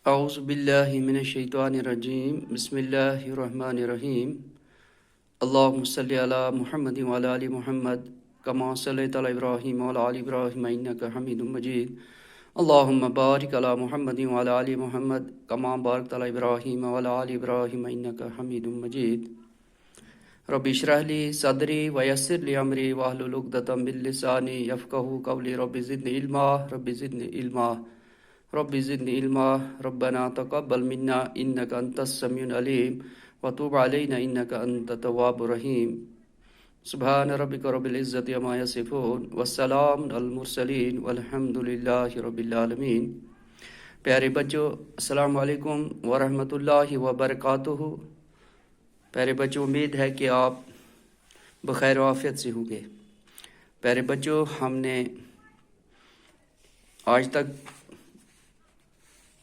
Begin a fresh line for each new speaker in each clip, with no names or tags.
اعوذ باللہ من الشیطان الرجیم بسم اللہ الرحمن الرحیم اللہم صلی علی محمد وعلی آل محمد کما صلیت علی ابراہیم وعلی آل ابراہیم انک حمید مجید اللہم بارک علی محمد وعلی آل محمد کما بارکت علی ابراہیم وعلی آل ابراہیم انک حمید مجید رب اشرح لی صدری ویسر لی امری واحلل عقدۃ من لسانی یفقہوا قولی رب زدنی علما ربنا تقبل منا انك انت السميع العليم وتوب علينا انك انت التواب الرحيم سبحان ربك رب العزة عما يصفون والسلام على المرسلين والحمد لله رب العالمين۔ پیارے بچوں، السلام علیکم ورحمۃ اللہ وبرکاتہ۔ پیارے بچوں، امید ہے کہ آپ بخیر و عافیت سے ہوں گے۔ پیارے بچوں، ہم نے آج تک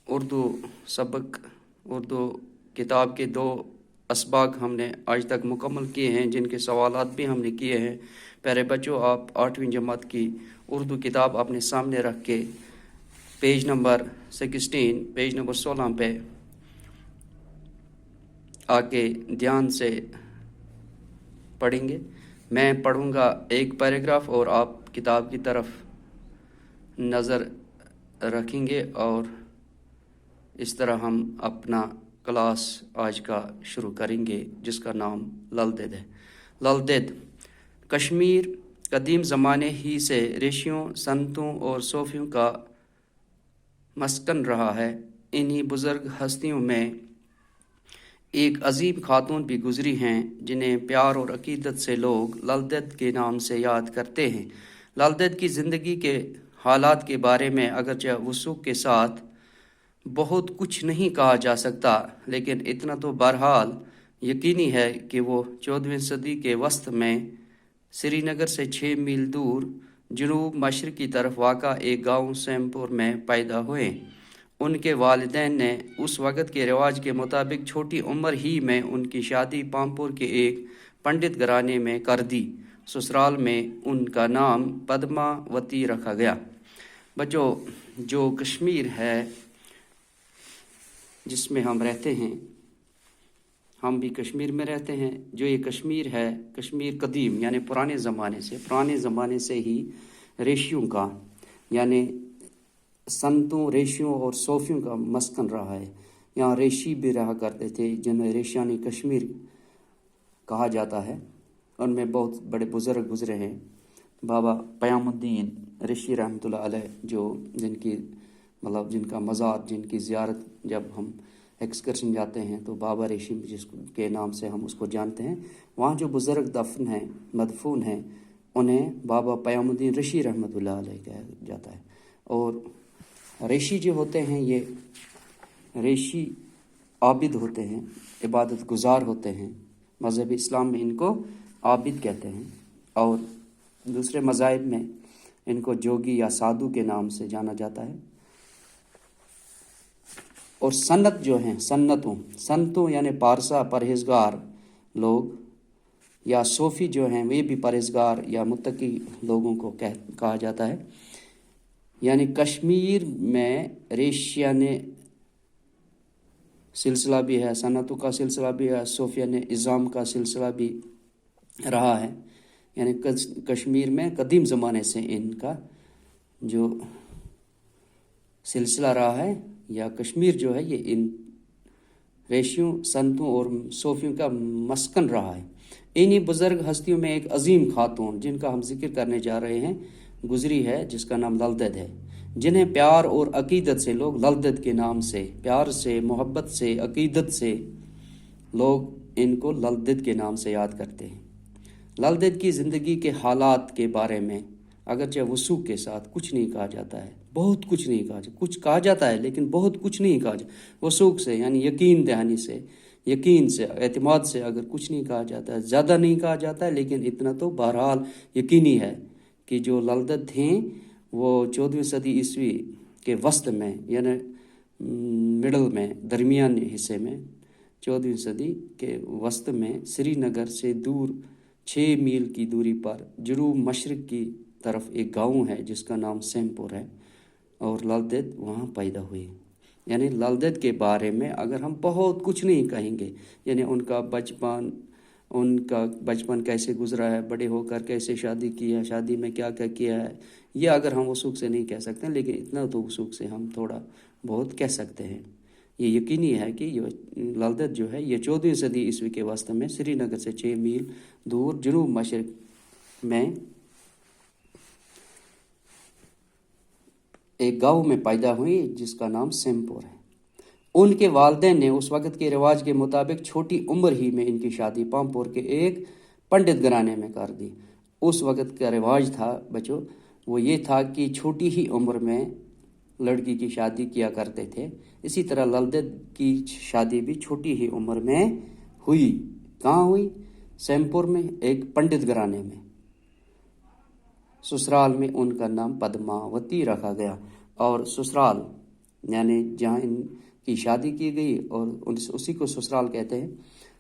اردو سبق، اردو کتاب کے 2 اسباق ہم نے آج تک مکمل کیے ہیں، جن کے سوالات بھی ہم نے کیے ہیں۔ پیارے بچوں، آپ 8ویں جماعت کی اردو کتاب اپنے سامنے رکھ کے پیج نمبر 16 پہ آ کے دھیان سے پڑھیں گے۔ میں پڑھوں گا ایک پیراگراف اور آپ کتاب کی طرف نظر رکھیں گے، اور اس طرح ہم اپنا کلاس آج کا شروع کریں گے، جس کا نام للدید ہے۔ للدید کشمیر قدیم زمانے ہی سے ریشیوں، سنتوں اور صوفیوں کا مسکن رہا ہے۔ انہی بزرگ ہستیوں میں ایک عظیم خاتون بھی گزری ہیں، جنہیں پیار اور عقیدت سے لوگ للدید کے نام سے یاد کرتے ہیں۔ للدید کی زندگی کے حالات کے بارے میں اگرچہ وثوق کے ساتھ بہت کچھ نہیں کہا جا سکتا، لیکن اتنا تو بہرحال یقینی ہے کہ وہ 14ویں صدی کے وسط میں سری نگر سے 6 میل دور جنوب مشرق کی طرف واقع ایک گاؤں سیم پور میں پیدا ہوئے۔ ان کے والدین نے اس وقت کے رواج کے مطابق چھوٹی عمر ہی میں ان کی شادی پامپور کے ایک پنڈت گھرانے میں کر دی۔ سسرال میں ان کا نام پدما وتی رکھا گیا۔ بچوں، جو کشمیر ہے جس میں ہم رہتے ہیں، ہم بھی کشمیر میں رہتے ہیں، جو یہ کشمیر ہے، کشمیر قدیم یعنی پرانے زمانے سے ہی ریشیوں کا یعنی سنتوں، ریشیوں اور صوفیوں کا مسکن رہا ہے۔ یہاں ریشی بھی رہا کرتے تھے، جنہیں ریشانی کشمیر کہا جاتا ہے۔ ان میں بہت بڑے بزرگ گزرے ہیں۔ بابا پیام الدین ریشی رحمۃ اللہ علیہ، جن کا مزار، جن کی زیارت جب ہم ایکسکرشن جاتے ہیں تو بابا ریشی جس کے نام سے ہم اس کو جانتے ہیں، وہاں جو بزرگ مدفون ہیں، انہیں بابا پیام الدین ریشی رحمۃ اللہ علیہ کہا جاتا ہے۔ اور ریشی جو ہوتے ہیں، یہ ریشی عابد ہوتے ہیں، عبادت گزار ہوتے ہیں۔ مذہب اسلام میں ان کو عابد کہتے ہیں، اور دوسرے مذاہب میں ان کو جوگی یا سادھو کے نام سے جانا جاتا ہے۔ اور سنت جو ہیں، سنتوں یعنی پارسا پرہیزگار لوگ، یا صوفی جو ہیں وہ بھی پرہیزگار یا متقی لوگوں کو کہا جاتا ہے۔ یعنی کشمیر میں ریشیانے سلسلہ بھی ہے، سنتوں کا سلسلہ بھی ہے، صوفیانہ ازام کا سلسلہ بھی رہا ہے۔ یعنی کشمیر میں قدیم زمانے سے ان کا جو سلسلہ رہا ہے، یا کشمیر جو ہے یہ ان ریشیوں، سنتوں اور صوفیوں کا مسکن رہا ہے۔ انہی بزرگ ہستیوں میں ایک عظیم خاتون، جن کا ہم ذکر کرنے جا رہے ہیں، گزری ہے، جس کا نام للدید ہے، جنہیں پیار اور عقیدت سے لوگ للدید کے نام سے، پیار سے، محبت سے، عقیدت سے لوگ ان کو للدید کے نام سے یاد کرتے ہیں۔ للدید کی زندگی کے حالات کے بارے میں اگرچہ وثوق کے ساتھ کچھ نہیں کہا جاتا ہے، بہت کچھ نہیں کہا جاتا، کچھ کہا جاتا ہے لیکن بہت کچھ نہیں کہا جاتا۔ وثوق سے یعنی یقین دہانی سے، یقین سے، اعتماد سے اگر کچھ نہیں کہا جاتا ہے، زیادہ نہیں کہا جاتا ہے، لیکن اتنا تو بہرحال یقینی ہے کہ جو للدید تھیں وہ 14ویں صدی عیسوی کے وسط میں، یعنی مڈل میں، درمیانی حصے میں، 14ویں صدی کے وسط میں سری نگر سے دور 6 میل کی دوری پر جنوب مشرق کی طرف ایک گاؤں ہے جس کا نام سیم پور ہے، اور للدید وہاں پیدا ہوئی۔ یعنی لل دید کے بارے میں اگر ہم بہت کچھ نہیں کہیں گے، یعنی ان کا بچپن کیسے گزرا ہے، بڑے ہو کر کیسے شادی کیا، شادی میں کیا کیا کیا ہے، یہ اگر ہم وثوق سے نہیں کہہ سکتے، لیکن اتنا تو وثوق سے ہم تھوڑا بہت کہہ سکتے ہیں۔ یہ یقینی ہے کہ یہ لل دید جو ہے یہ 14ویں صدی عیسوی کے وسط میں سری نگر سے 6 میل دور جنوب مشرق میں ایک گاؤں میں پیدا ہوئی جس کا نام سیمپور ہے۔ ان کے والدین نے اس وقت کے رواج کے مطابق چھوٹی عمر ہی میں ان کی شادی پامپور کے ایک پنڈت گھرانے میں کر دی۔ اس وقت کا رواج تھا بچوں، وہ یہ تھا کہ چھوٹی ہی عمر میں لڑکی کی شادی کیا کرتے تھے۔ اسی طرح لل دید کی شادی بھی چھوٹی ہی عمر میں ہوئی۔ کہاں ہوئی؟ سیمپور میں ایک پنڈت گھرانے میں۔ سسرال میں ان کا نام پدماوتی رکھا گیا، اور سسرال یعنی جہاں ان کی شادی کی گئی اور اسی کو سسرال کہتے ہیں،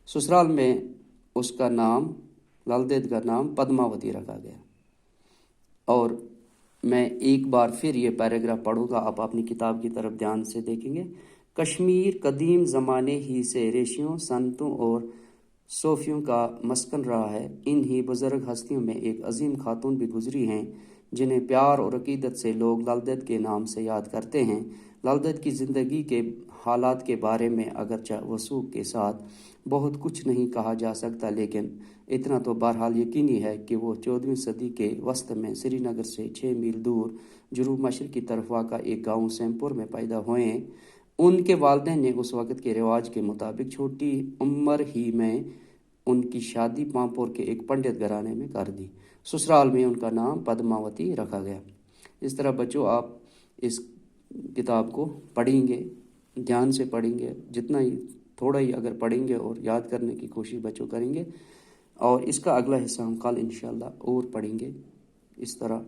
سسرال میں اس کا نام، لل دید کا نام پدماوتی رکھا گیا۔ اور میں ایک بار پھر یہ پیراگراف پڑھوں گا، آپ اپنی کتاب کی طرف دھیان سے دیکھیں گے۔ کشمیر قدیم زمانے ہی سے رشیوں، سنتوں اور صوفیوں کا مسکن رہا ہے۔ ان ہی بزرگ ہستیوں میں ایک عظیم خاتون بھی گزری ہیں جنہیں پیار اور عقیدت سے لوگ لل دید کے نام سے یاد کرتے ہیں۔ لل دید کی زندگی کے حالات کے بارے میں اگرچہ وثوق کے ساتھ بہت کچھ نہیں کہا جا سکتا، لیکن اتنا تو بہرحال یقینی ہے کہ وہ 14ویں صدی کے وسط میں سری نگر سے 6 میل دور جنوب مشرق کی طرف واقع ایک گاؤں سیمپور میں پیدا ہوئے ہیں۔ ان کے والدین نے اس وقت کے رواج کے مطابق چھوٹی عمر ہی میں ان کی شادی پامپور کے ایک پنڈت گھرانے میں کر دی۔ سسرال میں ان کا نام پدماوتی رکھا گیا۔ اس طرح بچوں آپ اس کتاب کو پڑھیں گے، دھیان سے پڑھیں گے، جتنا ہی تھوڑا ہی اگر پڑھیں گے اور یاد کرنے کی کوشش بچوں کریں گے، اور اس کا اگلا حصہ ہم کل انشاءاللہ اور پڑھیں گے۔ اس طرح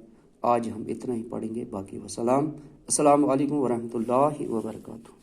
آج ہم اتنا ہی پڑھیں گے، باقی السلام علیکم ورحمۃ اللہ وبرکاتہ۔